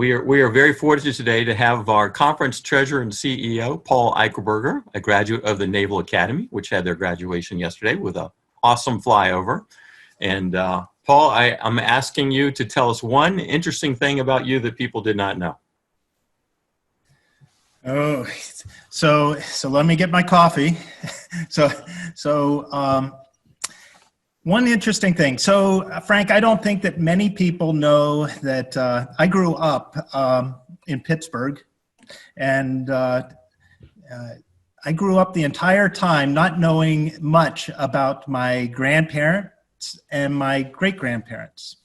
we are very fortunate today to have our conference treasurer and CEO, Paul Eichelberger, a graduate of the Naval Academy, which had their graduation yesterday with an awesome flyover. And Paul, I'm asking you to tell us one interesting thing about you that people did not know. Oh, so let me get my coffee. One interesting thing. So, Frank, I don't think that many people know that I grew up in Pittsburgh, and I grew up the entire time not knowing much about my grandparents and my great-grandparents,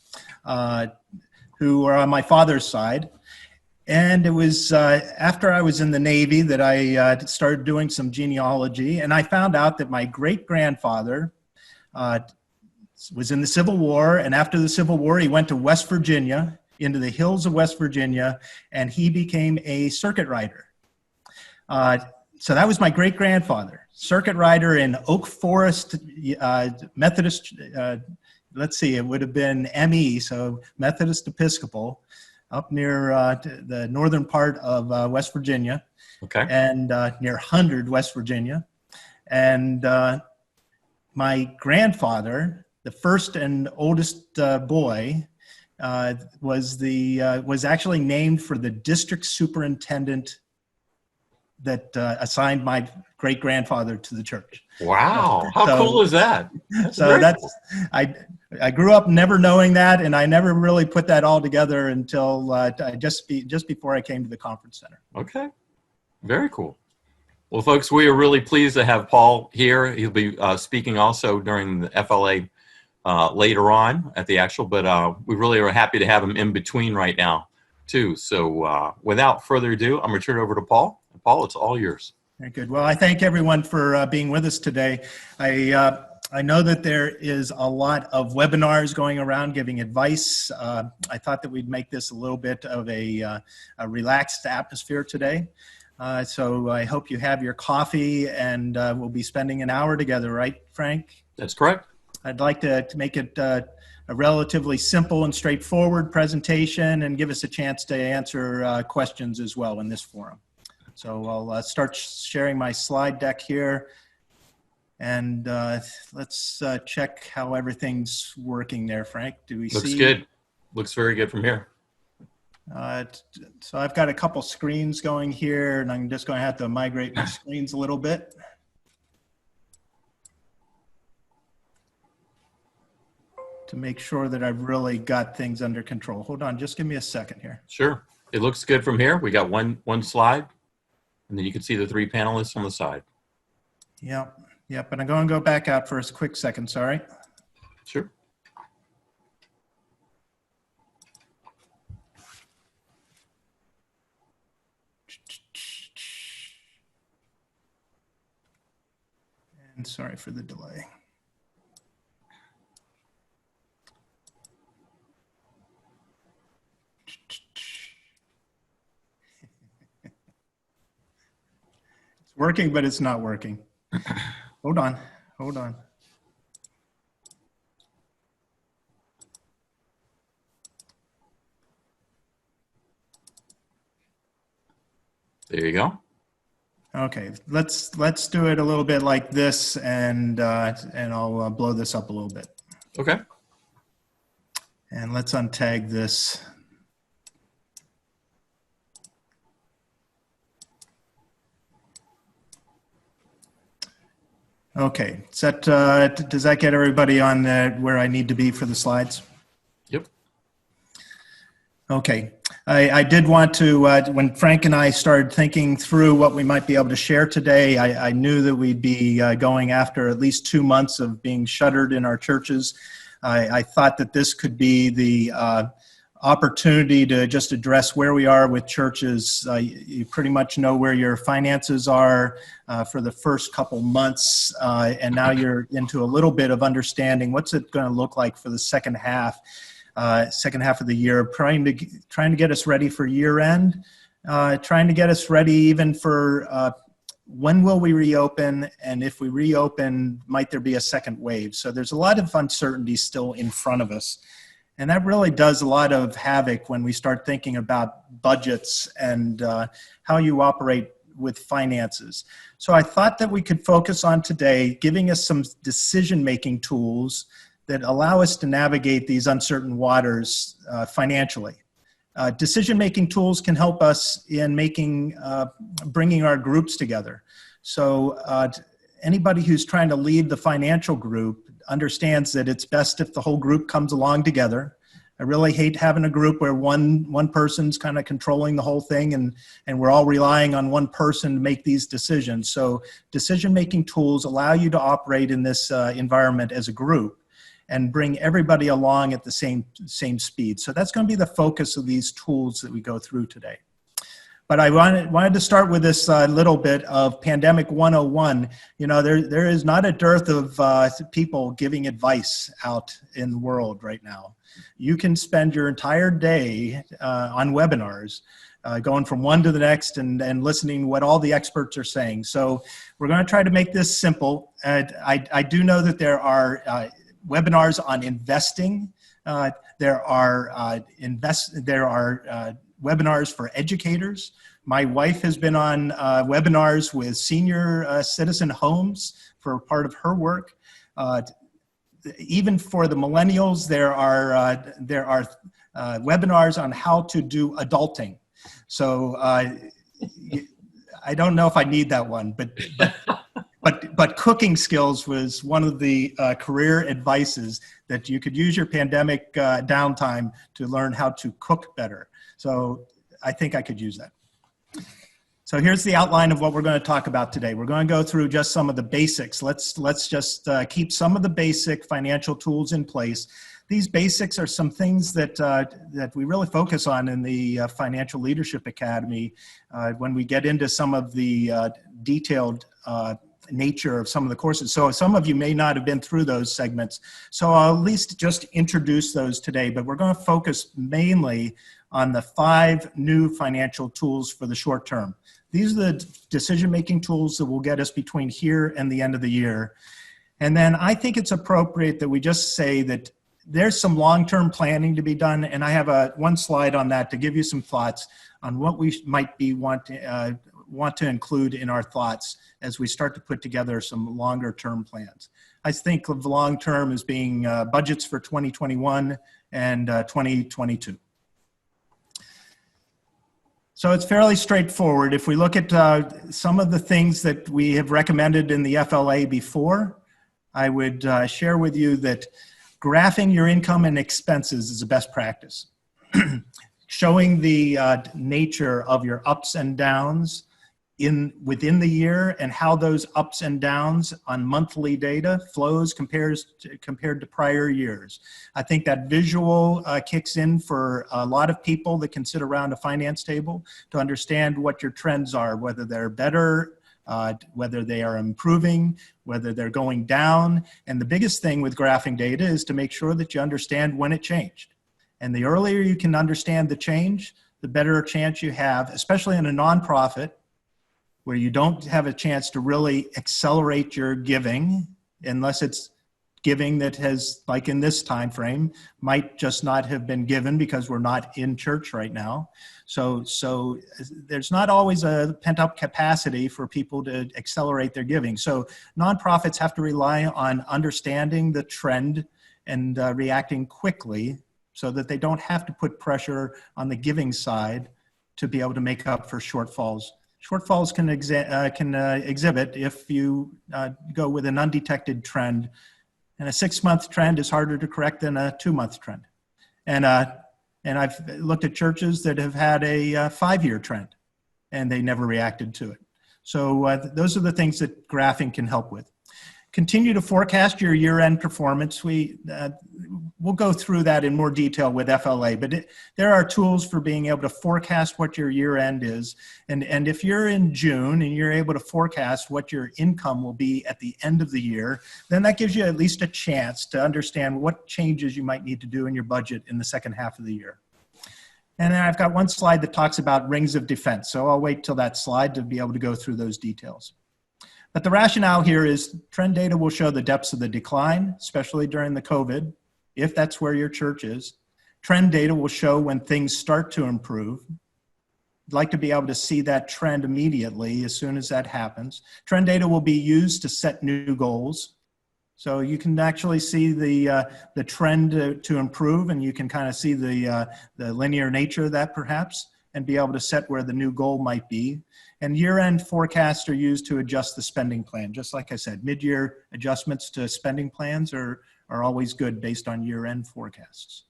who were on my father's side. And it was after I was in the Navy that I started doing some genealogy, and I found out that my great-grandfather was in the Civil War, and after the Civil War, he went to West Virginia, into the hills of West Virginia, and he became a circuit rider. So that was my great-grandfather, circuit rider in Oak Forest Methodist, let's see, it would have been ME, so Methodist Episcopal, up near the northern part of West Virginia, okay, and near Hundred, West Virginia. And my grandfather, the first and oldest boy, was actually named for the district superintendent that assigned my great-grandfather to the church. Wow, how cool is that? Cool. I grew up never knowing that, and I never really put that all together until just before I came to the conference center. Okay, very cool. Well, folks, we are really pleased to have Paul here. He'll be speaking also during the FLA later on at the actual, but we really are happy to have him in between right now, too. So without further ado, I'm going to turn it over to Paul. Paul, it's all yours. Very good. Well, I thank everyone for being with us today. I know that there is a lot of webinars going around giving advice. I thought that we'd make this a little bit of a relaxed atmosphere today. So I hope you have your coffee, and we'll be spending an hour together, right, Frank? That's correct. I'd like to make it a relatively simple and straightforward presentation and give us a chance to answer questions as well in this forum. So I'll start sharing my slide deck here, and let's check how everything's working there, Frank. Do we see? Looks good. Looks very good from here. So I've got a couple screens going here, and I'm just going to have to migrate my screens a little bit. To make sure that I've really got things under control. Hold on, just give me a second here. Sure. It looks good from here. We got one slide, and then you can see the three panelists on the side. Yep, and I'm going to go back out for a quick second, sorry. Sure. And sorry for the delay. Working, but it's not working. Hold on. There you go. Okay, let's do it a little bit like this, and I'll blow this up a little bit. Okay. And let's untag this. Okay, does that get everybody on where I need to be for the slides? Yep. Okay, I did want to, when Frank and I started thinking through what we might be able to share today, I knew that we'd be going after at least 2 months of being shuttered in our churches. I thought that this could be the opportunity to just address where we are with churches. You pretty much know where your finances are for the first couple months, and now you're into a little bit of understanding what's it going to look like for the second half of the year, trying to get us ready for year end, trying to get us ready even for when will we reopen, and if we reopen, might there be a second wave? So there's a lot of uncertainty still in front of us. And that really does a lot of havoc when we start thinking about budgets and how you operate with finances. So I thought that we could focus on today giving us some decision-making tools that allow us to navigate these uncertain waters financially. Decision-making tools can help us in bringing our groups together. So anybody who's trying to lead the financial group understands that it's best if the whole group comes along together. I really hate having a group where one person's kind of controlling the whole thing and we're all relying on one person to make these decisions. So decision-making tools allow you to operate in this environment as a group and bring everybody along at the same speed. So that's going to be the focus of these tools that we go through today. But I wanted to start with this little bit of Pandemic 101. You know, there is not a dearth of people giving advice out in the world right now. You can spend your entire day on webinars, going from one to the next and listening to what all the experts are saying. So we're going to try to make this simple. I do know that there are webinars on investing. There are webinars for educators. My wife has been on webinars with senior citizen homes for part of her work. Even for the millennials, there are webinars on how to do adulting. So I don't know if I need that one, but cooking skills was one of the career advices that you could use your pandemic downtime to learn how to cook better. So I think I could use that. So here's the outline of what we're going to talk about today. We're going to go through just some of the basics. Let's just keep some of the basic financial tools in place. These basics are some things that we really focus on in the Financial Leadership Academy when we get into some of the detailed nature of some of the courses. So some of you may not have been through those segments. So I'll at least just introduce those today, but we're going to focus mainly on the 5 new financial tools for the short term. These are the decision-making tools that will get us between here and the end of the year. And then I think it's appropriate that we just say that there's some long-term planning to be done, and I have one slide on that to give you some thoughts on what we might be want to include in our thoughts as we start to put together some longer-term plans. I think of long-term as being budgets for 2021 and 2022. So it's fairly straightforward. If we look at some of the things that we have recommended in the FLA before, I would share with you that graphing your income and expenses is a best practice. Showing the nature of your ups and downs within the year and how those ups and downs on monthly data flows compared to prior years. I think that visual kicks in for a lot of people that can sit around a finance table to understand what your trends are, whether they're better, whether they are improving, whether they're going down. And the biggest thing with graphing data is to make sure that you understand when it changed. And the earlier you can understand the change, the better chance you have, especially in a nonprofit, where you don't have a chance to really accelerate your giving, unless it's giving that has, like in this time frame, might just not have been given because we're not in church right now. So there's not always a pent-up capacity for people to accelerate their giving. So nonprofits have to rely on understanding the trend and reacting quickly so that they don't have to put pressure on the giving side to be able to make up for shortfalls. Shortfalls can exhibit if you go with an undetected trend, and a 6-month trend is harder to correct than a 2-month trend. And I've looked at churches that have had a 5-year trend, and they never reacted to it. So those are the things that graphing can help with. Continue to forecast your year-end performance. We'll go through that in more detail with FLA, but there are tools for being able to forecast what your year-end is. And if you're in June and you're able to forecast what your income will be at the end of the year, then that gives you at least a chance to understand what changes you might need to do in your budget in the second half of the year. And then I've got one slide that talks about rings of defense. So I'll wait till that slide to be able to go through those details. But the rationale here is trend data will show the depths of the decline, especially during the COVID, if that's where your church is. Trend data will show when things start to improve. I'd like to be able to see that trend immediately as soon as that happens. Trend data will be used to set new goals. So you can actually see the trend to improve, and you can kind of see the linear nature of that perhaps, and be able to set where the new goal might be. And year-end forecasts are used to adjust the spending plan. Just like I said, mid-year adjustments to spending plans are always good based on year-end forecasts.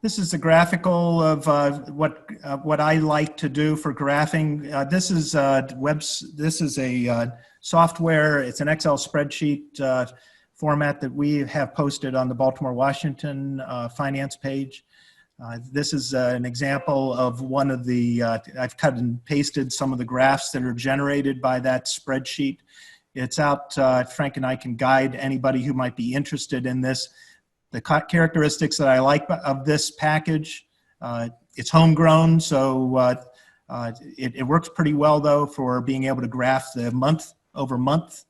This is the graphical of what I like to do for graphing. This is a software. It's an Excel spreadsheet format that we have posted on the Baltimore Washington finance page. This is an example of one of the, I've cut and pasted some of the graphs that are generated by that spreadsheet. It's out, Frank and I can guide anybody who might be interested in this. The characteristics that I like of this package, it's homegrown, so it works pretty well though for being able to graph the month over month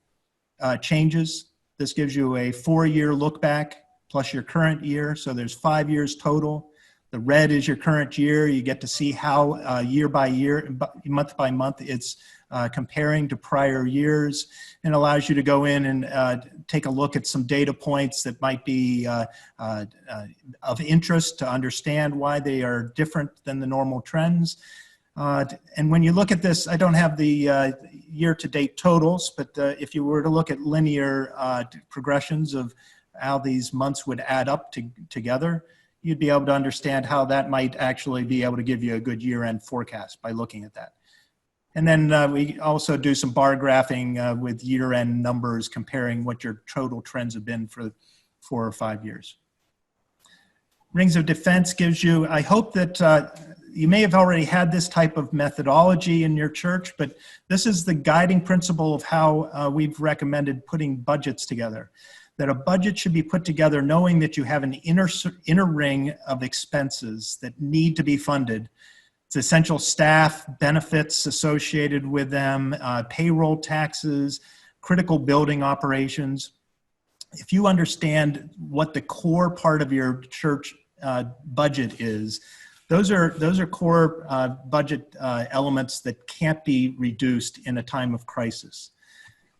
changes. This gives you a 4-year look back plus your current year, so there's 5 years total. The red is your current year. You get to see how year by year, month by month, it's comparing to prior years, and allows you to go in and take a look at some data points that might be of interest to understand why they are different than the normal trends. And when you look at this, I don't have the year-to-date totals, but if you were to look at linear progressions of how these months would add up together, you'd be able to understand how that might actually be able to give you a good year-end forecast by looking at that. And then we also do some bar graphing with year-end numbers comparing what your total trends have been for 4 or 5 years. Rings of Defense gives you, I hope that you may have already had this type of methodology in your church, but this is the guiding principle of how we've recommended putting budgets together. That a budget should be put together knowing that you have an inner ring of expenses that need to be funded. It's essential staff, benefits associated with them, payroll taxes, critical building operations. If you understand what the core part of your church budget is, those are core budget elements that can't be reduced in a time of crisis.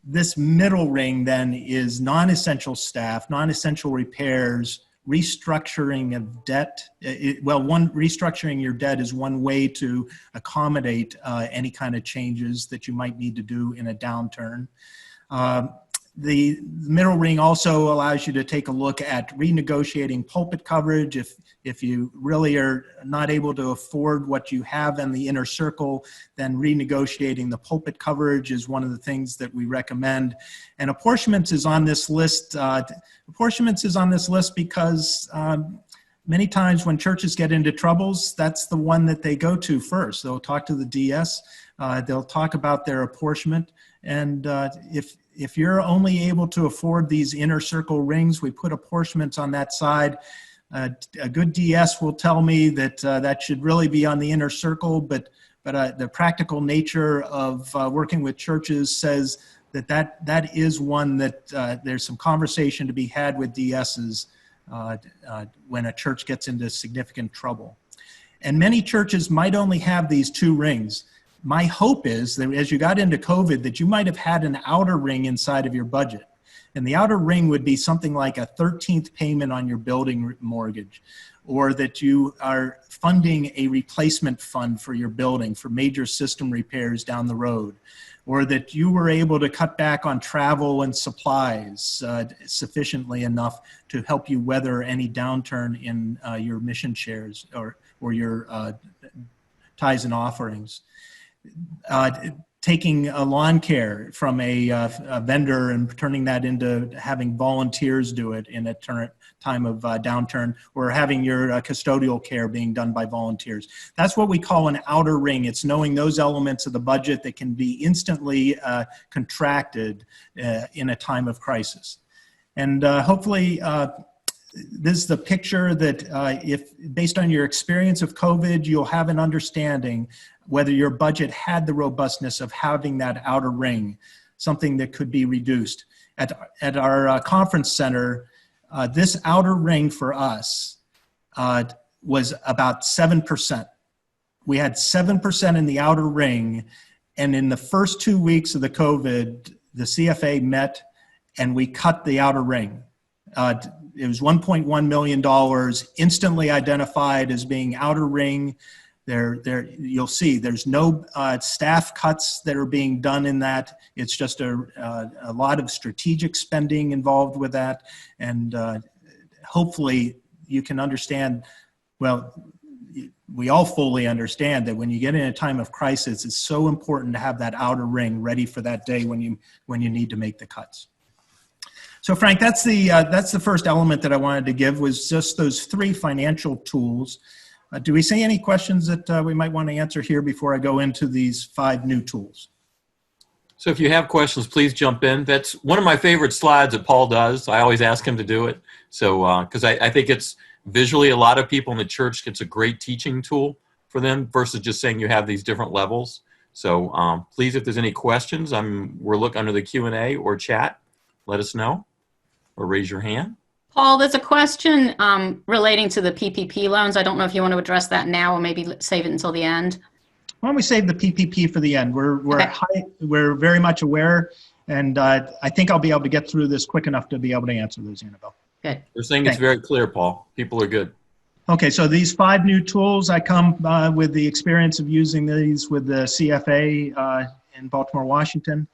This middle ring then is non-essential staff, non-essential repairs, restructuring of debt. Restructuring your debt is one way to accommodate any kind of changes that you might need to do in a downturn. The middle ring also allows you to take a look at renegotiating pulpit coverage. If you really are not able to afford what you have in the inner circle, then renegotiating the pulpit coverage is one of the things that we recommend. And apportionments is on this list. Apportionments is on this list because many times when churches get into troubles, that's the one that they go to first. They'll talk to the DS. They'll talk about their apportionment. And if you're only able to afford these inner circle rings, we put apportionments on that side. A good DS will tell me that that should really be on the inner circle, but the practical nature of working with churches says that is one that there's some conversation to be had with DSs when a church gets into significant trouble. And many churches might only have these 2 rings. My hope is that as you got into COVID, that you might have had an outer ring inside of your budget. And the outer ring would be something like a 13th payment on your building mortgage, or that you are funding a replacement fund for your building for major system repairs down the road, or that you were able to cut back on travel and supplies sufficiently enough to help you weather any downturn in your mission shares or your tithes and offerings. Taking a lawn care from a vendor and turning that into having volunteers do it in a time of downturn, or having your custodial care being done by volunteers. That's what we call an outer ring. It's knowing those elements of the budget that can be instantly contracted in a time of crisis. And hopefully this is the picture that if based on your experience of COVID, you'll have an understanding whether your budget had the robustness of having that outer ring, something that could be reduced. At our conference center, this outer ring for us was about 7%. We had 7% in the outer ring, and in the first 2 weeks of the COVID, the CFA met and we cut the outer ring. It was $1.1 million instantly identified as being outer ring. You'll see there's no staff cuts that are being done in that. It's just a lot of strategic spending involved with that. And hopefully you can understand, well, we all fully understand that when you get in a time of crisis, it's so important to have that outer ring ready for that day when you need to make the cuts. So Frank, that's the first element that I wanted to give, was just those 3 financial tools. Do we see any questions that we might want to answer here before I go into these 5 new tools? So if you have questions, please jump in. That's one of my favorite slides that Paul does. I always ask him to do it. So because I think it's visually, a lot of people in the church, it's a great teaching tool for them versus just saying you have these different levels. So please, if there's any questions, we're looking under the Q&A or chat, let us know or raise your hand. Paul, there's a question relating to the PPP loans. I don't know if you want to address that now or maybe save it until the end. Why don't we save the PPP for the end? We're very much aware, and I think I'll be able to get through this quick enough to be able to answer those, Annabelle. Good. They're saying it's very clear, Paul. People are good. Okay, so these 5 new tools, I come with the experience of using these with the CFA in Baltimore, Washington.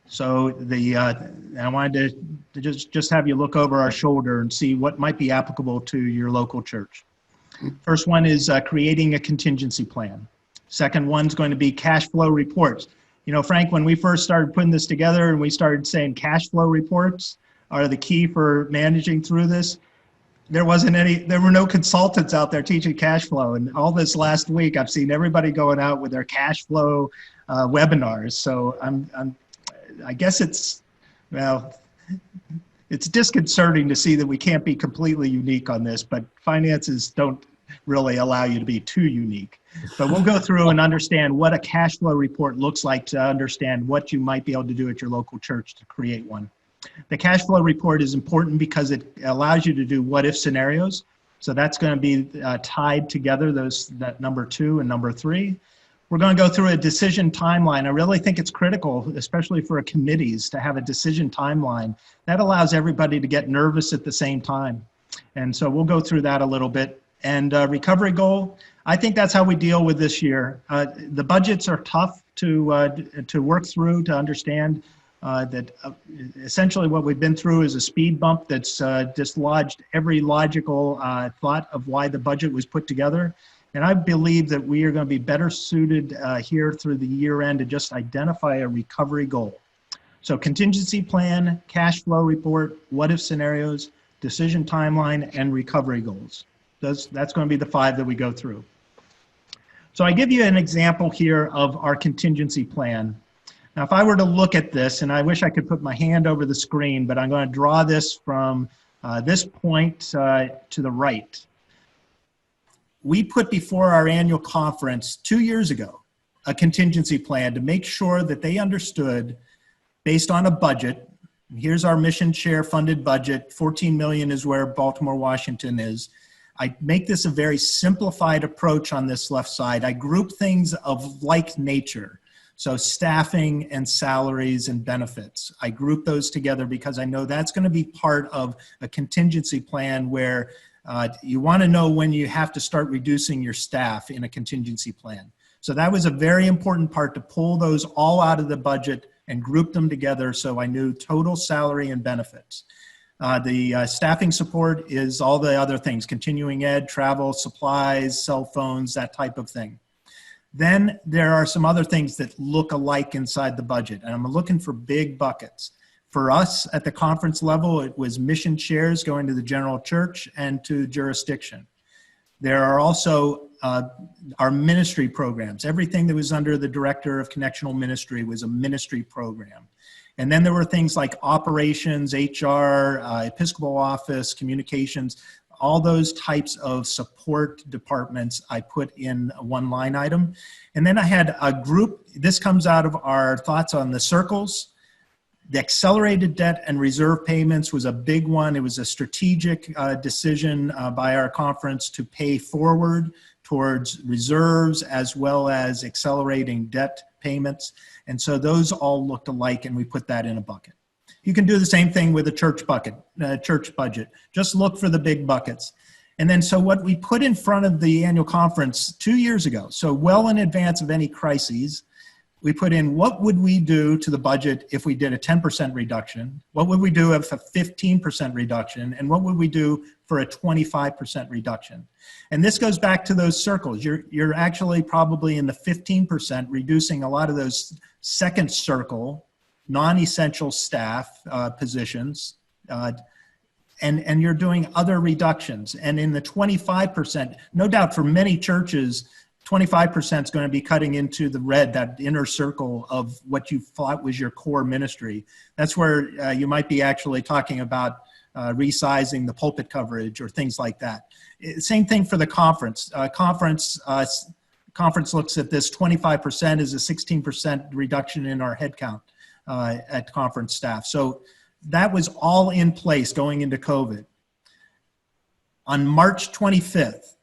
So I wanted to just have you look over our shoulder and see what might be applicable to your local church. First one is creating a contingency plan. Second one's going to be cash flow reports. You know, Frank, when we first started putting this together and we started saying cash flow reports are the key for managing through this, there were no consultants out there teaching cash flow. And all this last week, I've seen everybody going out with their cash flow webinars. So I guess it's disconcerting to see that we can't be completely unique on this, but finances don't really allow you to be too unique. But we'll go through and understand what a cash flow report looks like to understand what you might be able to do at your local church to create one. The cash flow report is important because it allows you to do what-if scenarios. So that's going to be tied together, that number 2 and number 3. We're going to go through a decision timeline. I really think it's critical, especially for committees, to have a decision timeline. That allows everybody to get nervous at the same time. And so we'll go through that a little bit. And recovery goal, I think that's how we deal with this year. The budgets are tough to work through, to understand that essentially what we've been through is a speed bump that's dislodged every logical thought of why the budget was put together. And I believe that we are going to be better suited here through the year end to just identify a recovery goal. So contingency plan, cash flow report, what-if scenarios, decision timeline, and recovery goals. That's going to be the 5 that we go through. So I give you an example here of our contingency plan. Now, if I were to look at this, and I wish I could put my hand over the screen, but I'm going to draw this from this point to the right. We put before our annual conference 2 years ago a contingency plan to make sure that they understood, based on a budget. Here's our mission share funded budget. 14 million is where Baltimore, Washington is. I make this a very simplified approach on this left side. I group things of like nature. So staffing and salaries and benefits. I group those together because I know that's going to be part of a contingency plan where you want to know when you have to start reducing your staff in a contingency plan. So that was a very important part, to pull those all out of the budget and group them together so I knew total salary and benefits. The staffing support is all the other things, continuing ed, travel, supplies, cell phones, that type of thing. Then there are some other things that look alike inside the budget, and I'm looking for big buckets. For us at the conference level, it was mission shares going to the general church and to jurisdiction. There are also our ministry programs. Everything that was under the director of connectional ministry was a ministry program. And then there were things like operations, HR, Episcopal office, communications, all those types of support departments I put in one line item. And then I had a group, this comes out of our thoughts on the circles. The accelerated debt and reserve payments was a big one. It was a strategic decision by our conference to pay forward towards reserves as well as accelerating debt payments. And so those all looked alike, and we put that in a bucket. You can do the same thing with a church budget. Just look for the big buckets. And then so what we put in front of the annual conference 2 years ago, so well in advance of any crises, we put in what would we do to the budget if we did a 10% reduction? What would we do if a 15% reduction? And what would we do for a 25% reduction? And this goes back to those circles. You're actually probably in the 15%, reducing a lot of those second circle, non-essential staff positions, and you're doing other reductions. And in the 25%, no doubt for many churches, 25% is going to be cutting into the red, that inner circle of what you thought was your core ministry. That's where you might be actually talking about resizing the pulpit coverage or things like that. Same thing for the conference. Conference looks at this 25% as a 16% reduction in our headcount at conference staff. So that was all in place going into COVID. On March 25th,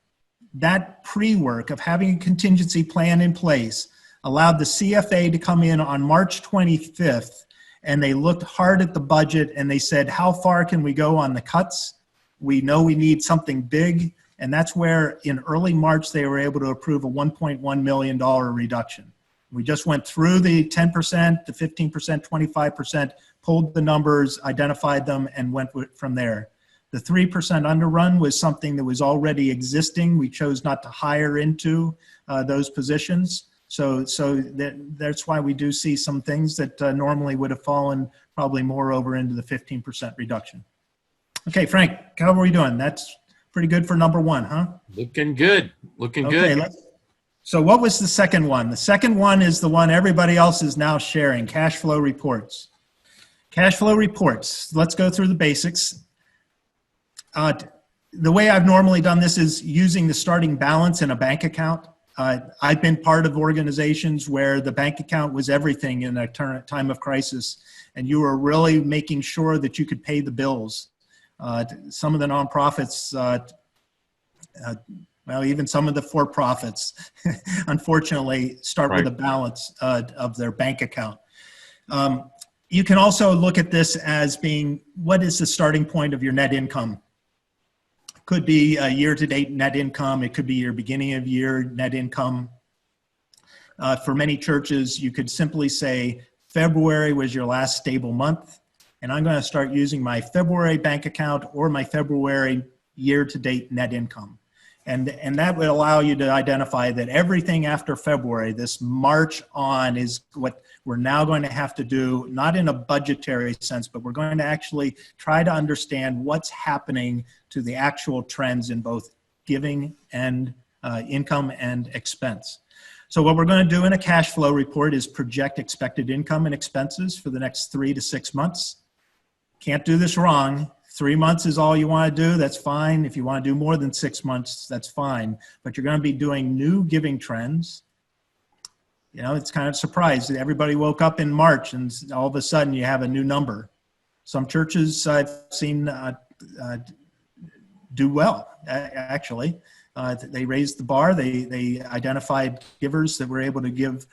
that pre-work of having a contingency plan in place allowed the CFA to come in on March 25th, and they looked hard at the budget and they said, how far can we go on the cuts? We know we need something big. And that's where in early March, they were able to approve a $1.1 million reduction. We just went through the 10%, the 15%, 25%, pulled the numbers, identified them, and went from there. The 3% underrun was something that was already existing. We chose not to hire into those positions. So that's why we do see some things that normally would have fallen probably more over into the 15% reduction. Okay, Frank, how are we doing? That's pretty good for number one, huh? Looking good. Looking good. So what was the second one? The second one is the one everybody else is now sharing, cash flow reports. Cash flow reports. Let's go through the basics. The way I've normally done this is using the starting balance in a bank account. I've been part of organizations where the bank account was everything in a time of crisis, and you were really making sure that you could pay the bills. Some of the nonprofits, well, even some of the for-profits, unfortunately, start with a balance of their bank account. You can also look at this as being, what is the starting point of your net income? Could be a year-to-date net income. It could be your beginning of year net income. For many churches, you could simply say February was your last stable month, and I'm going to start using my February bank account or my February year-to-date net income. And that would allow you to identify that everything after February, this March on, is what we're now going to have to do, not in a budgetary sense, but we're going to actually try to understand what's happening to the actual trends in both giving and income and expense. So what we're going to do in a cash flow report is project expected income and expenses for the next 3 to 6 months. Can't do this wrong. 3 months is all you want to do, that's fine. If you want to do more than 6 months, that's fine. But you're going to be doing new giving trends. You know, it's kind of surprised. Everybody woke up in March and all of a sudden you have a new number. Some churches I've seen do well, actually. They raised the bar. They identified givers that were able to give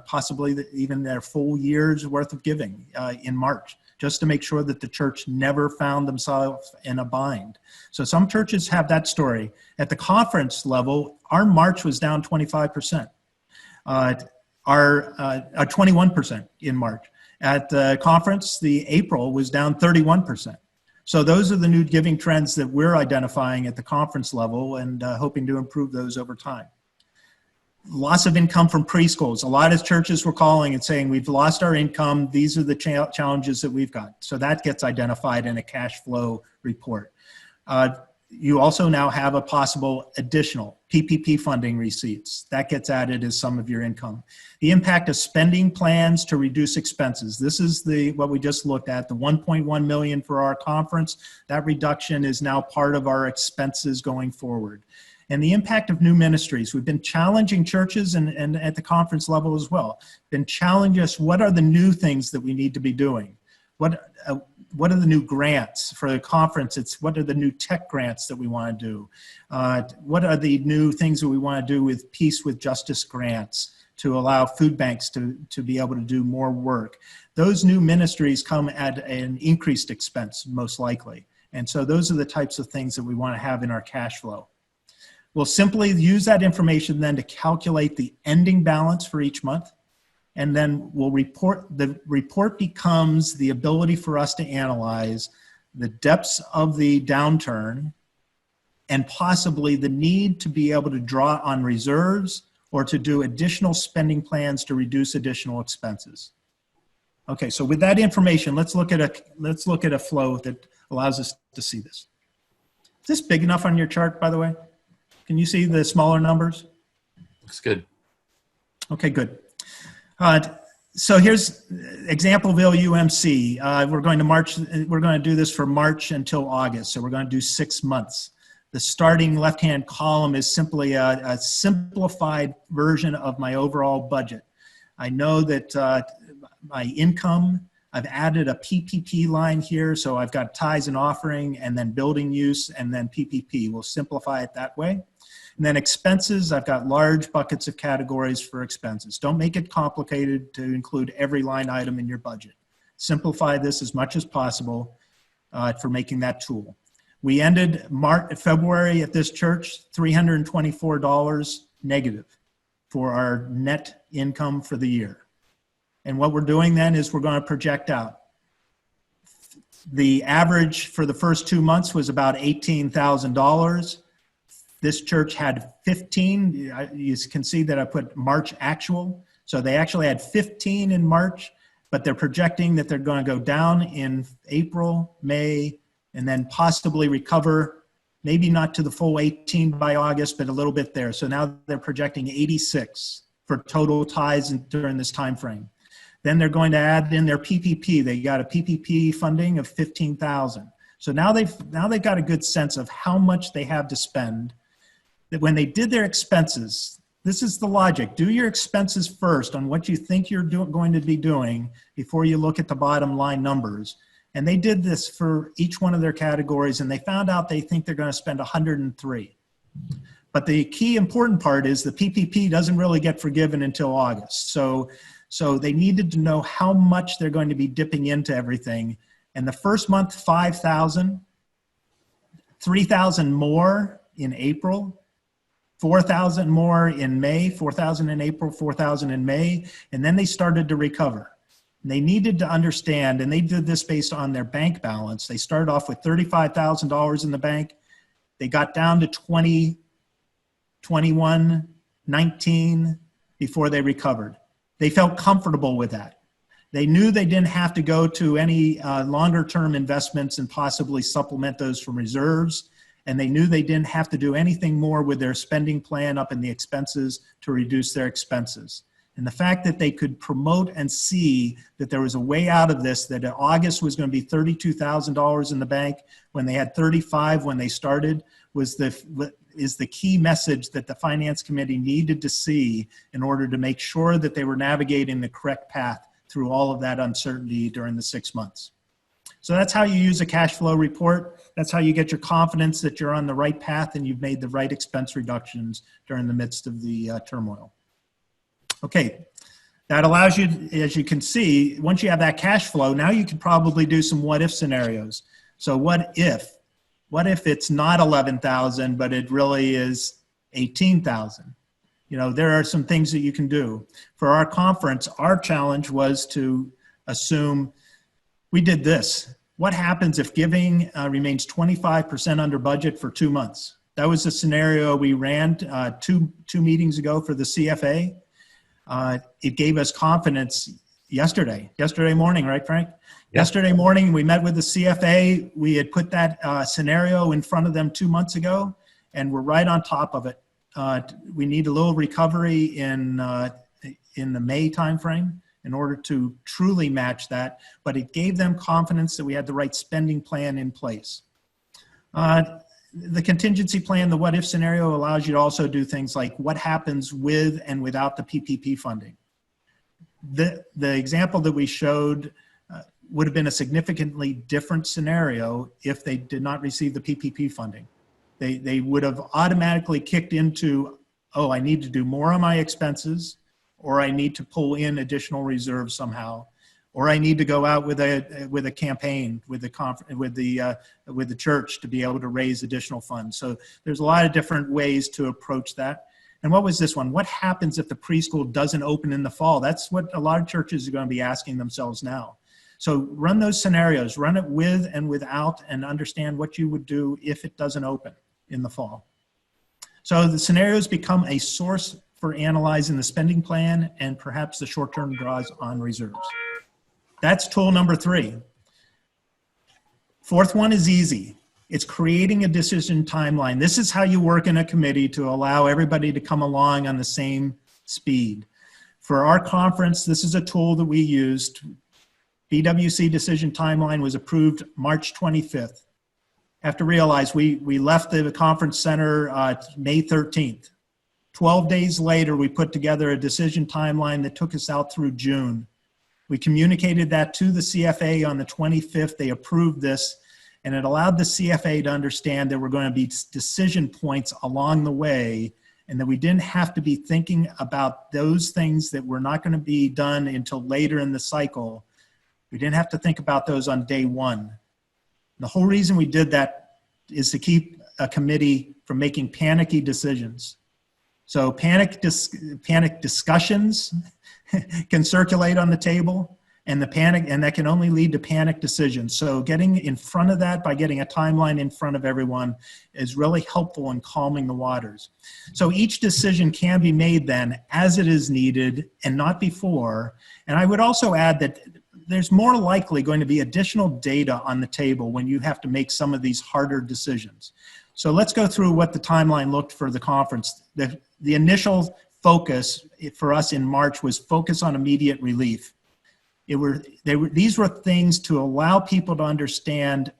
possibly even their full year's worth of giving in March, just to make sure that the church never found themselves in a bind. So some churches have that story. At the conference level, our March was down 25%, our 21% in March. At the conference, the April was down 31%. So those are the new giving trends that we're identifying at the conference level and hoping to improve those over time. Loss of income from preschools. A lot of churches were calling and saying, we've lost our income. These are the challenges that we've got. So that gets identified in a cash flow report. you also now have a possible additional PPP funding receipts. That gets added as some of your income. The impact of spending plans to reduce expenses. This is what we just looked at, the 1.1 million for our conference. That reduction is now part of our expenses going forward. And the impact of new ministries. We've been challenging churches and at the conference level as well. Been challenging us, what are the new things that we need to be doing? What are the new grants for the conference? What are the new tech grants that we want to do? What are the new things that we want to do with Peace with Justice grants to allow food banks to be able to do more work? Those new ministries come at an increased expense, most likely. And so those are the types of things that we want to have in our cash flow. We'll simply use that information then to calculate the ending balance for each month. And then we'll the report becomes the ability for us to analyze the depths of the downturn and possibly the need to be able to draw on reserves or to do additional spending plans to reduce additional expenses. Okay, so with that information, let's look at a flow that allows us to see this. Is this big enough on your chart, by the way? Can you see the smaller numbers? Looks good. Okay, good. So here's Exampleville UMC. We're going to do this for March until August. So we're going to do 6 months. The starting left-hand column is simply a simplified version of my overall budget. I know that my income, I've added a PPP line here. So I've got tithes and offering and then building use and then PPP. We'll simplify it that way. And then expenses, I've got large buckets of categories for expenses. Don't make it complicated to include every line item in your budget. Simplify this as much as possible for making that tool. We ended February at this church, $324 negative for our net income for the year. And what we're doing then is we're going to project out. The average for the first 2 months was about $18,000. This church had 15. You can see that I put March actual. So they actually had 15 in March, but they're projecting that they're going to go down in April, May, and then possibly recover, maybe not to the full 18 by August, but a little bit there. So now they're projecting 86 for total tithes during this time frame. Then they're going to add in their PPP. They got a PPP funding of 15,000. So now they've got a good sense of how much they have to spend. That when they did their expenses, this is the logic. Do your expenses first on what you think you're going to be doing before you look at the bottom line numbers. And they did this for each one of their categories, and they found out they think they're going to spend 103. But the key important part is the PPP doesn't really get forgiven until August. So they needed to know how much they're going to be dipping into everything. And the first month, 5,000, 3,000 more in April, 4,000 more in May, 4,000 in April, 4,000 in May, and then they started to recover. And they needed to understand, and they did this based on their bank balance. They started off with $35,000 in the bank. They got down to 20, 21, 19 before they recovered. They felt comfortable with that. They knew they didn't have to go to any longer term investments and possibly supplement those from reserves. And they knew they didn't have to do anything more with their spending plan up in the expenses to reduce their expenses. And the fact that they could promote and see that there was a way out of this, that in August was going to be $32,000 in the bank when they had 35 when they started, is the key message that the Finance Committee needed to see in order to make sure that they were navigating the correct path through all of that uncertainty during the 6 months. So that's how you use a cash flow report. That's how you get your confidence that you're on the right path and you've made the right expense reductions during the midst of the turmoil. Okay, that allows you, as you can see, once you have that cash flow, now you can probably do some what if scenarios. So what if it's not 11,000, but it really is 18,000? You know, there are some things that you can do. For our conference, our challenge was to assume we did this. What happens if giving remains 25% under budget for 2 months? That was the scenario we ran two meetings ago for the CFA. It gave us confidence yesterday morning, right, Frank? Yeah. Yesterday morning, we met with the CFA. We had put that scenario in front of them 2 months ago, and we're right on top of it. We need a little recovery in the May timeframe in order to truly match that, but it gave them confidence that we had the right spending plan in place. The contingency plan, the what if scenario, allows you to also do things like what happens with and without the PPP funding. The example that we showed would have been a significantly different scenario if they did not receive the PPP funding. They would have automatically kicked into, oh, I need to do more on my expenses, or I need to pull in additional reserves somehow, or I need to go out with a campaign with the church to be able to raise additional funds. So there's a lot of different ways to approach that. And what was this one? What happens if the preschool doesn't open in the fall? That's what a lot of churches are going to be asking themselves now. So run those scenarios, run it with and without, and understand what you would do if it doesn't open in the fall. So the scenarios become a source for analyzing the spending plan and perhaps the short-term draws on reserves. That's tool number 3. Fourth one is easy. It's creating a decision timeline. This is how you work in a committee to allow everybody to come along on the same speed. For our conference, this is a tool that we used. BWC decision timeline was approved March 25th. Have to realize we left the conference center May 13th. 12 days later, we put together a decision timeline that took us out through June. We communicated that to the CFA on the 25th. They approved this, and it allowed the CFA to understand there were going to be decision points along the way, and that we didn't have to be thinking about those things that were not going to be done until later in the cycle. We didn't have to think about those on day one. The whole reason we did that is to keep a committee from making panicky decisions. So panic discussions can circulate on the table, and that can only lead to panic decisions. So getting in front of that by getting a timeline in front of everyone is really helpful in calming the waters. So each decision can be made then as it is needed and not before. And I would also add that there's more likely going to be additional data on the table when you have to make some of these harder decisions. So let's go through what the timeline looked for the conference. The initial focus for us in March was focus on immediate relief. These were things to allow people to understand.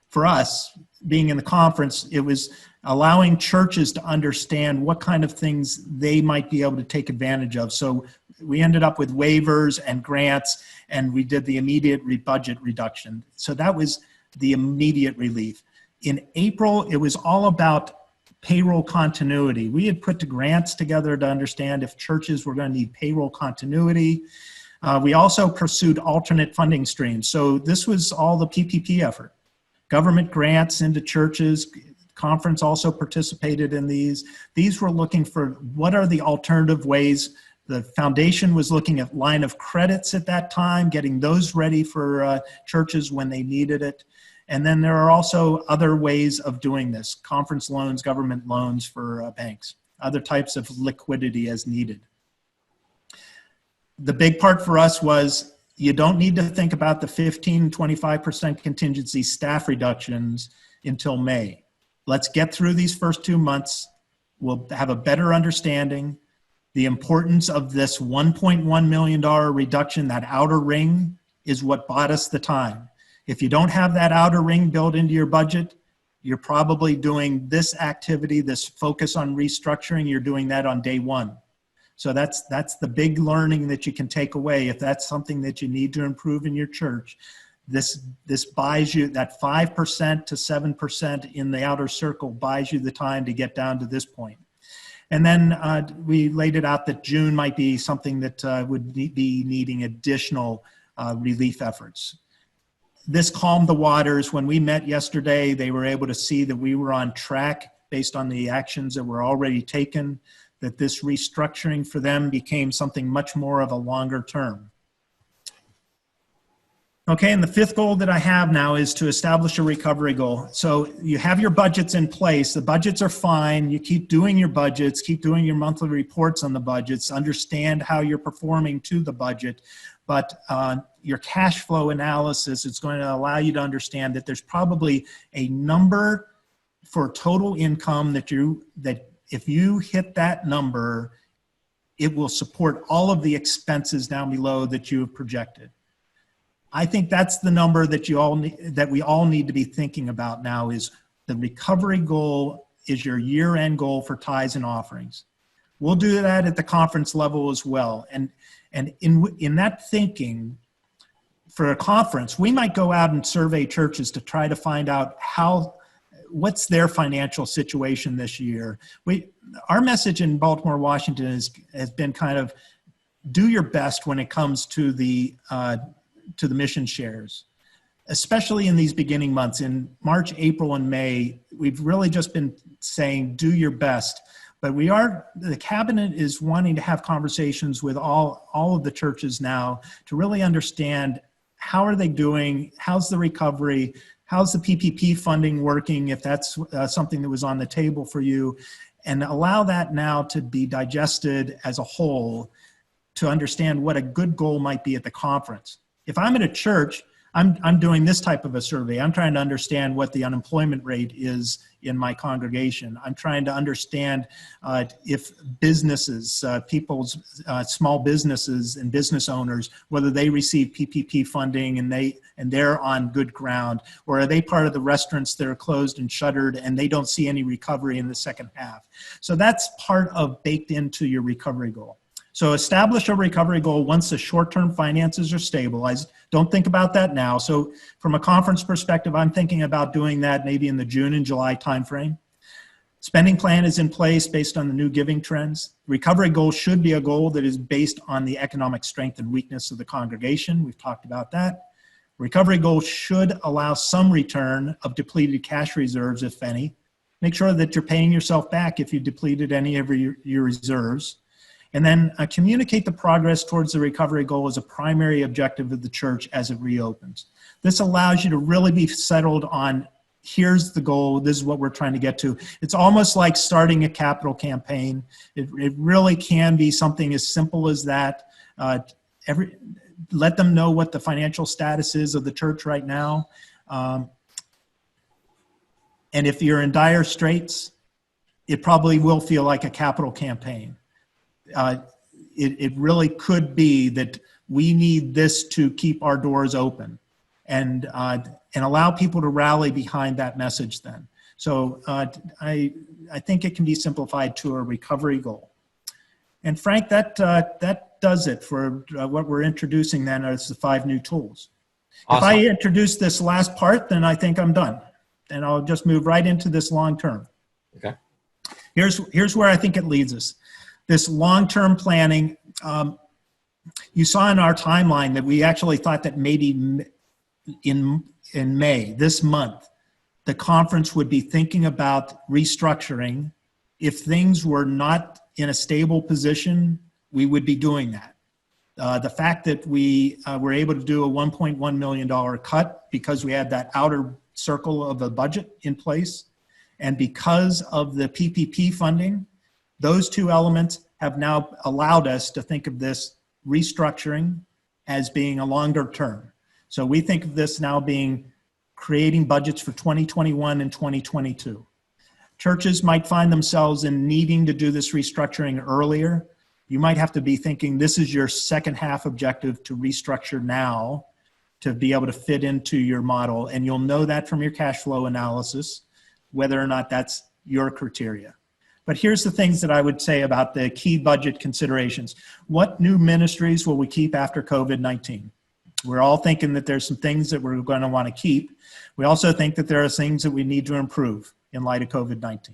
For us, being in the conference, it was allowing churches to understand what kind of things they might be able to take advantage of. So we ended up with waivers and grants, and we did the immediate budget reduction. So that was the immediate relief. In April, it was all about payroll continuity. We had put the grants together to understand if churches were going to need payroll continuity. We also pursued alternate funding streams. So this was all the PPP effort. Government grants into churches. Conference also participated in these. These were looking for what are the alternative ways. The foundation was looking at line of credits at that time, getting those ready for churches when they needed it. And then there are also other ways of doing this: conference loans, government loans for banks, other types of liquidity as needed. The big part for us was you don't need to think about the 15, 25% contingency staff reductions until May. Let's get through these first 2 months. We'll have a better understanding. The importance of this $1.1 million reduction, that outer ring, is what bought us the time. If you don't have that outer ring built into your budget, you're probably doing this activity, this focus on restructuring, you're doing that on day one. So that's the big learning that you can take away. If that's something that you need to improve in your church, this buys you that 5% to 7% in the outer circle, buys you the time to get down to this point. And then we laid it out that June might be something that would be needing additional relief efforts. This calmed the waters. When we met yesterday, they were able to see that we were on track based on the actions that were already taken, that this restructuring for them became something much more of a longer term. Okay, and the fifth goal that I have now is to establish a recovery goal. So you have your budgets in place. The budgets are fine. You keep doing your budgets, keep doing your monthly reports on the budgets, understand how you're performing to the budget. But your cash flow analysis is going to allow you to understand that there's probably a number for total income that if you hit that number, it will support all of the expenses down below that you have projected. I think that's the number that we all need to be thinking about now. Is the recovery goal is your year-end goal for tithes and offerings. We'll do that at the conference level as well. And in that thinking, for a conference, we might go out and survey churches to try to find out what's their financial situation this year. Our message in Baltimore, Washington has been kind of do your best when it comes to the mission shares, especially in these beginning months. In March, April, and May, we've really just been saying do your best. But the cabinet is wanting to have conversations with all of the churches now to really understand how are they doing, how's the recovery, how's the PPP funding working, if that's something that was on the table for you, and allow that now to be digested as a whole to understand what a good goal might be at the conference. If I'm at a church, I'm doing this type of a survey. I'm trying to understand what the unemployment rate is in my congregation. I'm trying to understand if businesses, small businesses and business owners, whether they receive PPP funding and they're on good ground, or are they part of the restaurants that are closed and shuttered and they don't see any recovery in the second half. So that's part of baked into your recovery goal. So establish a recovery goal once the short-term finances are stabilized. Don't think about that now. So from a conference perspective, I'm thinking about doing that maybe in the June and July timeframe. Spending plan is in place based on the new giving trends. Recovery goal should be a goal that is based on the economic strength and weakness of the congregation. We've talked about that. Recovery goal should allow some return of depleted cash reserves, if any. Make sure that you're paying yourself back if you depleted any of your reserves. And then communicate the progress towards the recovery goal as a primary objective of the church as it reopens. This allows you to really be settled on, here's the goal, this is what we're trying to get to. It's almost like starting a capital campaign. It really can be something as simple as that. Let them know what the financial status is of the church right now. And if you're in dire straits, it probably will feel like a capital campaign. It really could be that we need this to keep our doors open and allow people to rally behind that message then. So I think it can be simplified to a recovery goal. And Frank, that does it for what we're introducing then as the 5 new tools. Awesome. If I introduce this last part, then I think I'm done. And I'll just move right into this long term. Okay. Here's where I think it leads us. This long-term planning, you saw in our timeline that we actually thought that maybe in May, this month, the conference would be thinking about restructuring. If things were not in a stable position, we would be doing that. The fact that we were able to do a $1.1 million cut because we had that outer circle of the budget in place, and because of the PPP funding, those 2 elements have now allowed us to think of this restructuring as being a longer term. So we think of this now being creating budgets for 2021 and 2022. Churches might find themselves in needing to do this restructuring earlier. You might have to be thinking this is your second half objective to restructure now to be able to fit into your model. And you'll know that from your cash flow analysis, whether or not that's your criteria. But here's the things that I would say about the key budget considerations. What new ministries will we keep after COVID-19? We're all thinking that there's some things that we're going to want to keep. We also think that there are things that we need to improve in light of COVID-19.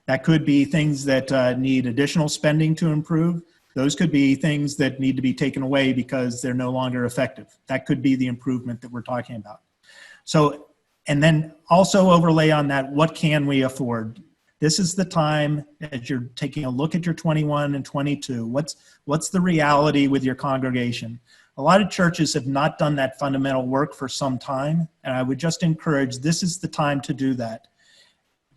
That could be things that need additional spending to improve. Those could be things that need to be taken away because they're no longer effective. That could be the improvement that we're talking about. So, and then also overlay on that, what can we afford? This is the time as you're taking a look at your 21 and 22. What's the reality with your congregation? A lot of churches have not done that fundamental work for some time, and I would just encourage, this is the time to do that.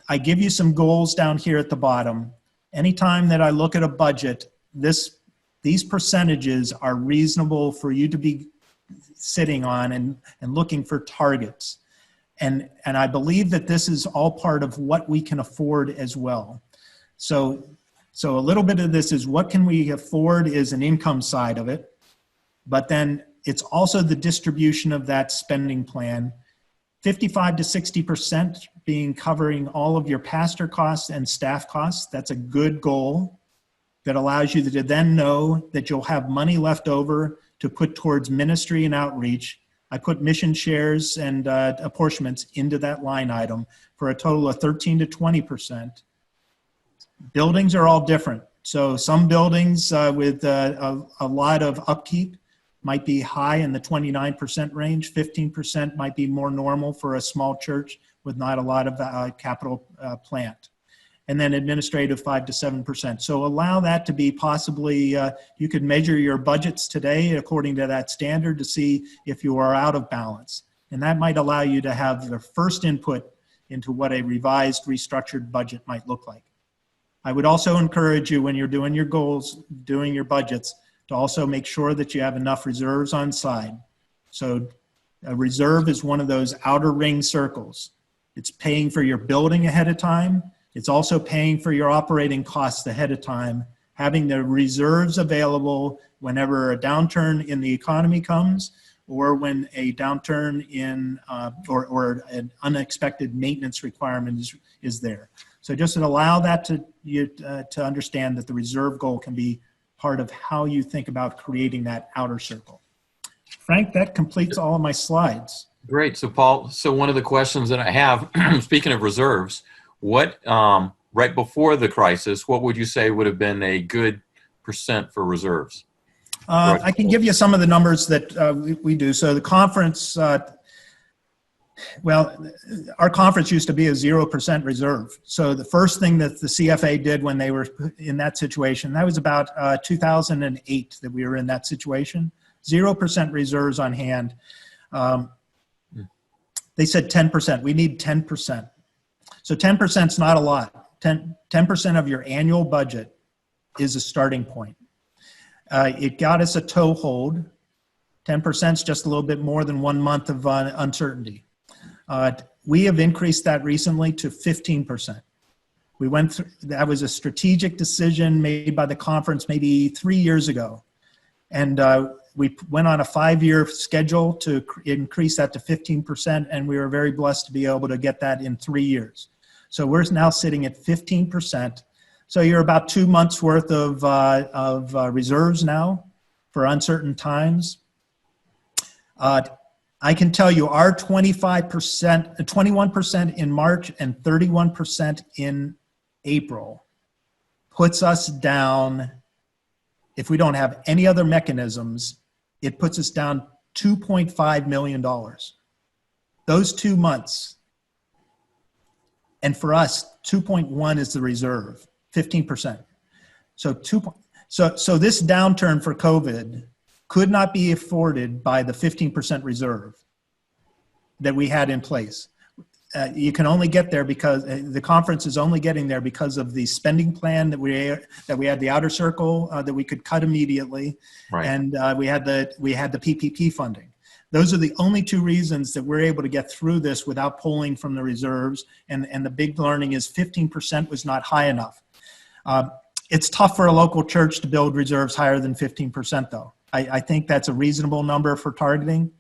I give you some goals down here at the bottom. Anytime that I look at a budget, these percentages are reasonable for you to be sitting on and looking for targets. And I believe that this is all part of what we can afford as well. So a little bit of this is what can we afford is an income side of it, but then it's also the distribution of that spending plan. 55 to 60% being covering all of your pastor costs and staff costs. That's a good goal that allows you to then know that you'll have money left over to put towards ministry and outreach. I put mission shares and apportionments into that line item for a total of 13 to 20%. Buildings are all different. So some buildings with a lot of upkeep might be high in the 29% range. 15% might be more normal for a small church with not a lot of capital plant. And then administrative 5 to 7%. So allow that to be possibly, you could measure your budgets today according to that standard to see if you are out of balance. And that might allow you to have the first input into what a revised, restructured budget might look like. I would also encourage you when you're doing your goals, doing your budgets, to also make sure that you have enough reserves on side. So a reserve is one of those outer ring circles. It's paying for your building ahead of time. It's also paying for your operating costs ahead of time, having the reserves available whenever a downturn in the economy comes, or when a downturn in, or an unexpected maintenance requirement is there. So just to allow that to understand that the reserve goal can be part of how you think about creating that outer circle. Frank, that completes all of my slides. Great. So Paul, so one of the questions that I have, speaking of reserves, what, right before the crisis, what would you say would have been a good percent for reserves? I can give you some of the numbers that we do. So the conference, well, our conference used to be a 0% reserve. So the first thing that the CFA did when they were in that situation, that was about 2008 that we were in that situation, 0% reserves on hand. They said 10%, we need 10%. So 10% is not a lot. 10% of your annual budget is a starting point. It got us a toehold. 10% is just a little bit more than 1 month of uncertainty. We have increased that recently to 15%. We went through, that was a strategic decision made by the conference maybe 3 years ago. And we went on a 5-year schedule to increase that to 15%. And we were very blessed to be able to get that in 3 years. So we're now sitting at 15%. So you're about 2 months worth of reserves now for uncertain times. I can tell you our 21% in March and 31% in April puts us down, if we don't have any other mechanisms, it puts us down $2.5 million. Those 2 months. And for us, 2.1 is the reserve, 15%. So this downturn for COVID could not be afforded by the 15% reserve that we had in place. You can only get there because the conference is only getting there because of the spending plan that we had the outer circle that we could cut immediately, right. And we had the PPP funding. Those are the only 2 reasons that we're able to get through this without pulling from the reserves. And the big learning is 15% was not high enough. It's tough for a local church to build reserves higher than 15% though. I think that's a reasonable number for targeting.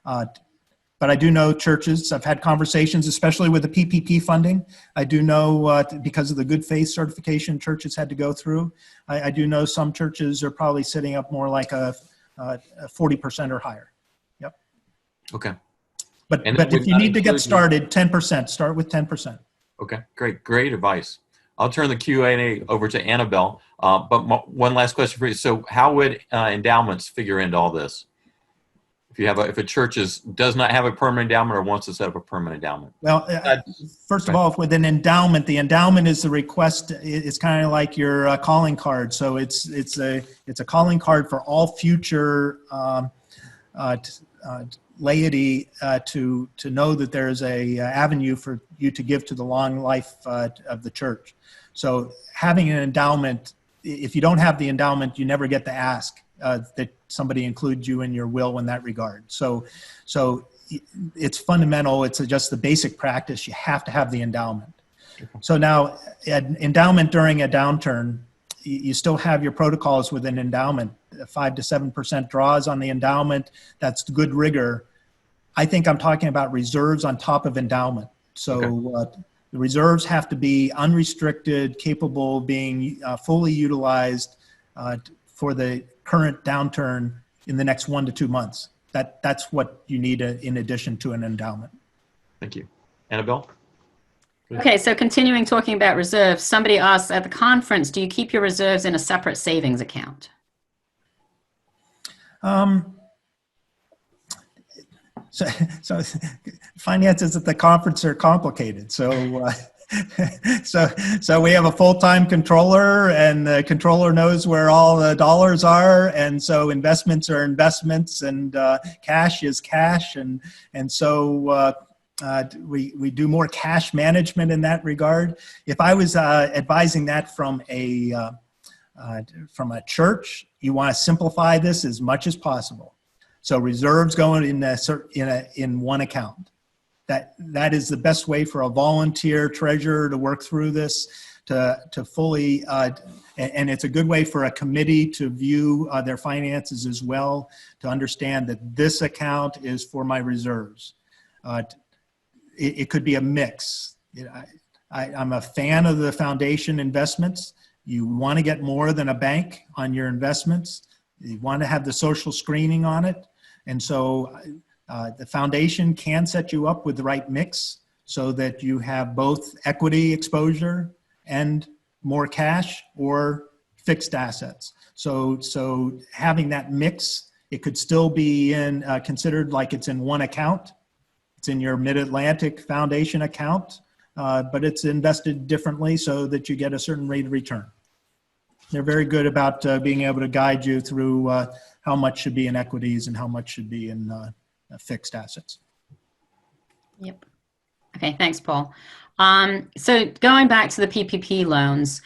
But I do know churches, I've had conversations, especially with the PPP funding. I do know because of the good faith certification churches had to go through. I do know some churches are probably sitting up more like a 40% or higher. Yep. Okay. But if you need to get started, 10%, start with 10%. Okay, great advice. I'll turn the Q&A over to Annabelle. But one last question for you. So how would endowments figure into all this? If a church does not have a permanent endowment or wants to set up a permanent endowment? Well, first of all, with an endowment, the endowment is the request. It's kind of like your calling card. So it's a calling card for all future laity to know that there's a avenue for you to give to the long life of the church. So having an endowment, if you don't have the endowment, you never get to ask that somebody include you in your will in that regard. So it's fundamental. It's just the basic practice. You have to have the endowment. So now, an endowment during a downturn, you still have your protocols with an endowment. 5 to 7% draws on the endowment. That's good rigor. I think I'm talking about reserves on top of endowment. So the reserves have to be unrestricted, capable of being fully utilized for the current downturn in the next 1 to 2 months. That's what you need in addition to an endowment. Thank you. Annabelle? Okay, so continuing talking about reserves, somebody asked at the conference, do you keep your reserves in a separate savings account? So finances at the conference are complicated. So we have a full-time controller, and the controller knows where all the dollars are, and so investments are investments, and cash is cash, and so we do more cash management in that regard. If I was advising that from a church, you want to simplify this as much as possible. So reserves going in one account. That is the best way for a volunteer treasurer to work through this, to fully, and it's a good way for a committee to view their finances as well, to understand that this account is for my reserves. It could be a mix. I'm a fan of the foundation investments. You want to get more than a bank on your investments. You want to have the social screening on it. And so the foundation can set you up with the right mix so that you have both equity exposure and more cash or fixed assets. So having that mix, it could still be considered like it's in one account. It's in your Mid-Atlantic Foundation account, but it's invested differently so that you get a certain rate of return. They're very good about being able to guide you through how much should be in equities and how much should be in fixed assets. Yep. Okay, thanks, Paul. So going back to the PPP loans,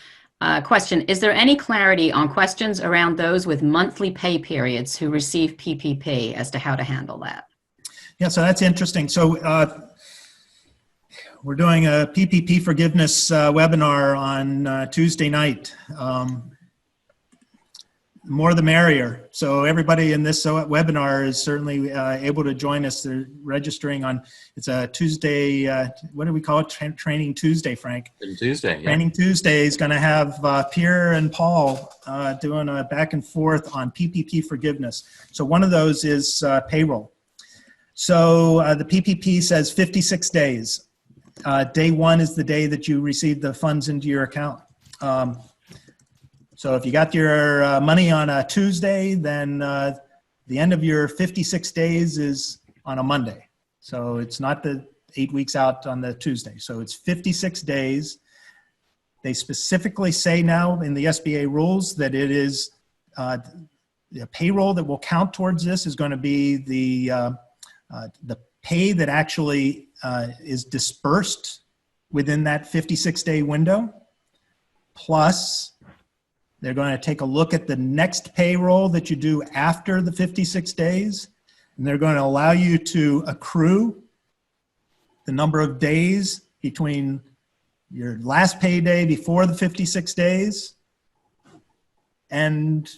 question, is there any clarity on questions around those with monthly pay periods who receive PPP as to how to handle that? Yeah, so that's interesting. So we're doing a PPP forgiveness webinar on Tuesday night. More the merrier. So everybody in this webinar is certainly able to join us. They're registering on, it's a Tuesday, what do we call it? Training Tuesday, Frank. Tuesday, yeah. Training Tuesday is going to have Pierre and Paul doing a back and forth on PPP forgiveness. So one of those is payroll. So the PPP says 56 days. Day one is the day that you receive the funds into your account. So if you got your money on a Tuesday, then the end of your 56 days is on a Monday. So it's not the 8 weeks out on the Tuesday. So it's 56 days. They specifically say now in the SBA rules that it is the payroll that will count towards this is going to be the pay that actually is dispersed within that 56-day window, plus they're going to take a look at the next payroll that you do after the 56 days, and they're going to allow you to accrue the number of days between your last payday before the 56 days and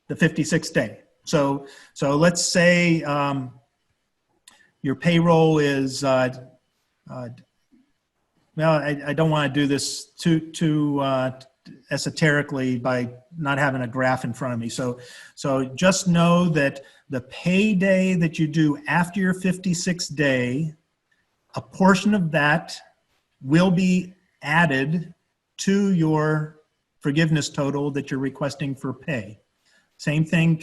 the 56th day. So let's say your payroll is, well, I don't want to do this too esoterically by not having a graph in front of me. So just know that the payday that you do after your 56th day, a portion of that will be added to your forgiveness total that you're requesting for pay. Same thing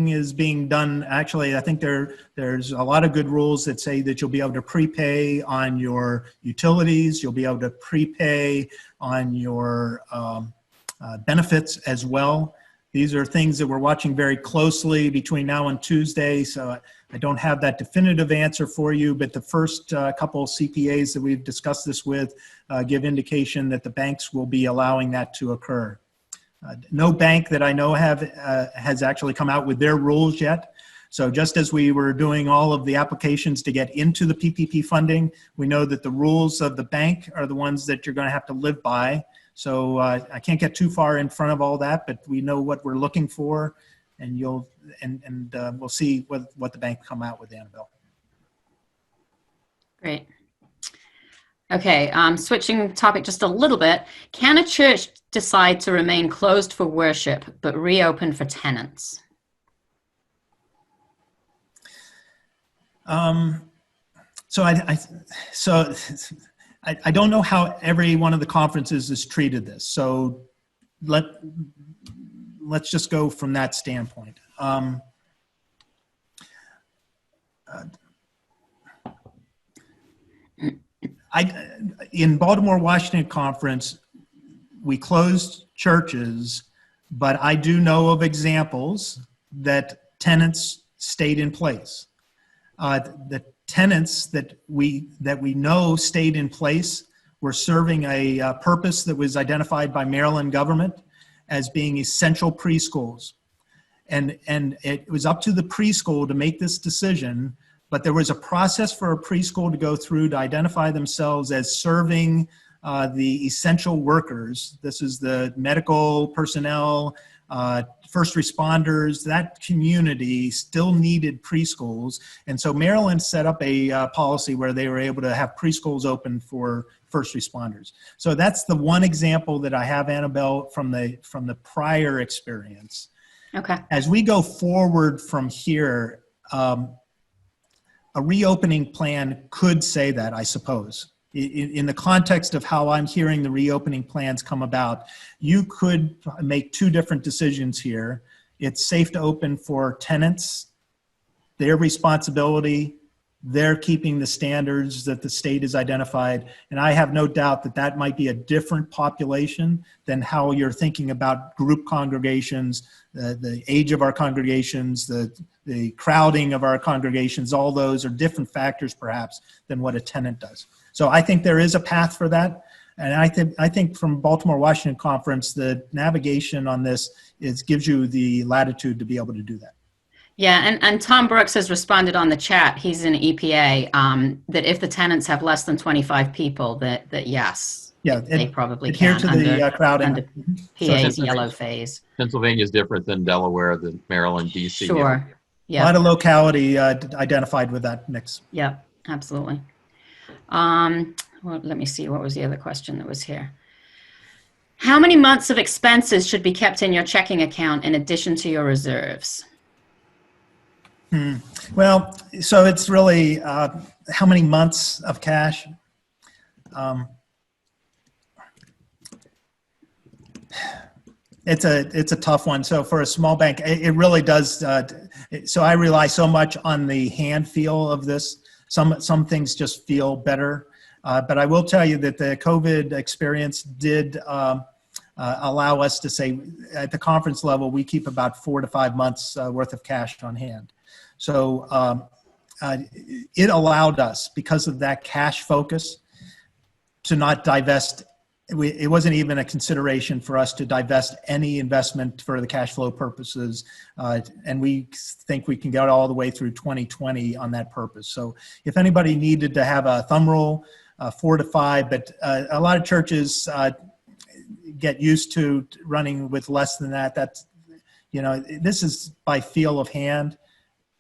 is being done. Actually, I think there's a lot of good rules that say that you'll be able to prepay on your utilities. You'll be able to prepay on your benefits as well. These are things that we're watching very closely between now and Tuesday, so I don't have that definitive answer for you, but the first couple of CPAs that we've discussed this with give indication that the banks will be allowing that to occur. No bank that I know has actually come out with their rules yet. So just as we were doing all of the applications to get into the PPP funding, we know that the rules of the bank are the ones that you're going to have to live by. So I can't get too far in front of all that, but we know what we're looking for, and we'll see what the bank come out with, Annabelle. Great. Okay, switching topic just a little bit. Can a church decide to remain closed for worship but reopen for tenants? So I don't know how every one of the conferences has treated this. So let's just go from that standpoint. In Baltimore, Washington conference, we closed churches, but I do know of examples that tenants stayed in place. The tenants that we know stayed in place were serving a purpose that was identified by Maryland government as being essential preschools. And it was up to the preschool to make this decision, but there was a process for a preschool to go through to identify themselves as serving the essential workers. This is the medical personnel, first responders. That community still needed preschools. And so Maryland set up a policy where they were able to have preschools open for first responders. So that's the one example that I have, Annabelle, from the prior experience. Okay. As we go forward from here, a reopening plan could say that, I suppose. In the context of how I'm hearing the reopening plans come about, you could make two different decisions here. It's safe to open for tenants, their responsibility, they're keeping the standards that the state has identified. And I have no doubt that that might be a different population than how you're thinking about group congregations, the age of our congregations, the crowding of our congregations. All those are different factors perhaps than what a tenant does. So I think there is a path for that. And I think from Baltimore, Washington conference, the navigation on this gives you the latitude to be able to do that. Yeah, and Tom Brooks has responded on the chat. He's in EPA, that if the tenants have less than 25 people, that yes, yeah, they probably adhere can to the crowding. under PA's yellow phase. Pennsylvania is different than Delaware, than Maryland, DC. Sure. Yeah. A lot of locality identified with that mix. Yeah, absolutely. Well, let me see. What was the other question that was here? How many months of expenses should be kept in your checking account in addition to your reserves? Well, so it's really how many months of cash? It's a tough one. So for a small bank, it really does. So I rely so much on the hand feel of this. Some things just feel better. But I will tell you that the COVID experience did allow us to say at the conference level, we keep about 4 to 5 months worth of cash on hand. So it allowed us, because of that cash focus, to not divest. It wasn't even a consideration for us to divest any investment for the cash flow purposes. And we think we can get all the way through 2020 on that purpose. So if anybody needed to have a thumb rule, 4 to 5, but a lot of churches get used to running with less than that. That's, this is by feel of hand.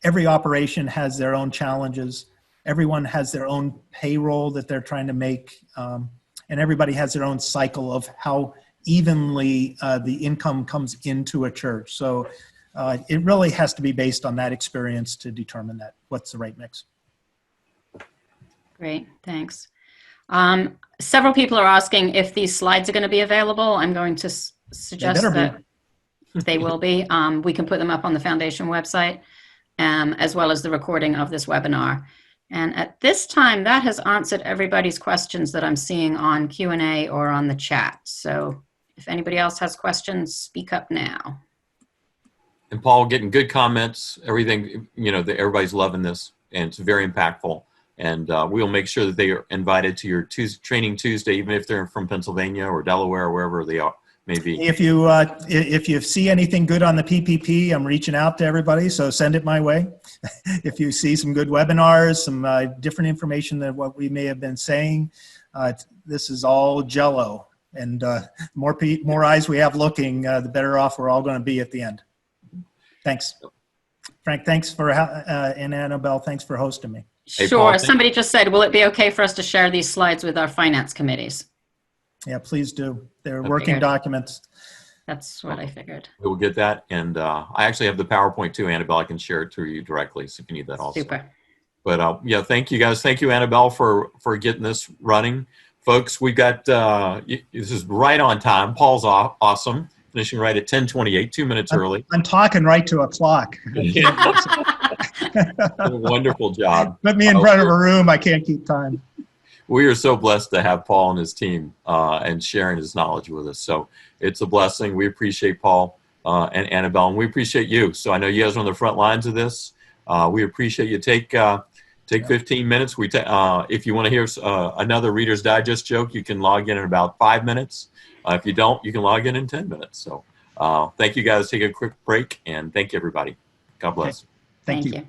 Every operation has their own challenges. Everyone has their own payroll that they're trying to make. And everybody has their own cycle of how evenly the income comes into a church. So it really has to be based on that experience to determine what's the right mix. Great, thanks. Several people are asking if these slides are going to be available. I'm going to suggest that they will be. We can put them up on the foundation website, as well as the recording of this webinar. And at this time, that has answered everybody's questions that I'm seeing on Q&A or on the chat. So if anybody else has questions, speak up now. And Paul, getting good comments, everything, everybody's loving this, and it's very impactful. And we'll make sure that they are invited to your Training Tuesday, even if they're from Pennsylvania or Delaware or wherever they are, may be. If you see anything good on the PPP, I'm reaching out to everybody, so send it my way. If you see some good webinars, some different information than what we may have been saying, this is all Jello, and more eyes we have looking, the better off we're all going to be at the end. Thanks, Frank. Thanks for and Annabelle. Thanks for hosting me. Hey, Sure. Paul, Somebody just said, will it be okay for us to share these slides with our finance committees? Yeah, please do. They're Okay, working good. documents. That's what I figured. We will get that. And I actually have the PowerPoint too, Annabelle. I can share it to you directly, so if you need that also. Super. But yeah, thank you guys. Thank you, Annabelle, for getting this running. Folks, we got, this is right on time. Paul's awesome. Finishing right at 10:28, 2 minutes early. I'm talking right to a clock. Wonderful job. Put me in front of a room, I can't keep time. We are so blessed to have Paul and his team and sharing his knowledge with us. So it's a blessing. We appreciate Paul and Annabelle, and we appreciate you. So I know you guys are on the front lines of this. We appreciate you. Take 15 minutes. If you want to hear another Reader's Digest joke, you can log in about 5 minutes. If you don't, you can log in 10 minutes. So thank you guys. Take a quick break, and thank you, everybody. God bless. Thank you. you.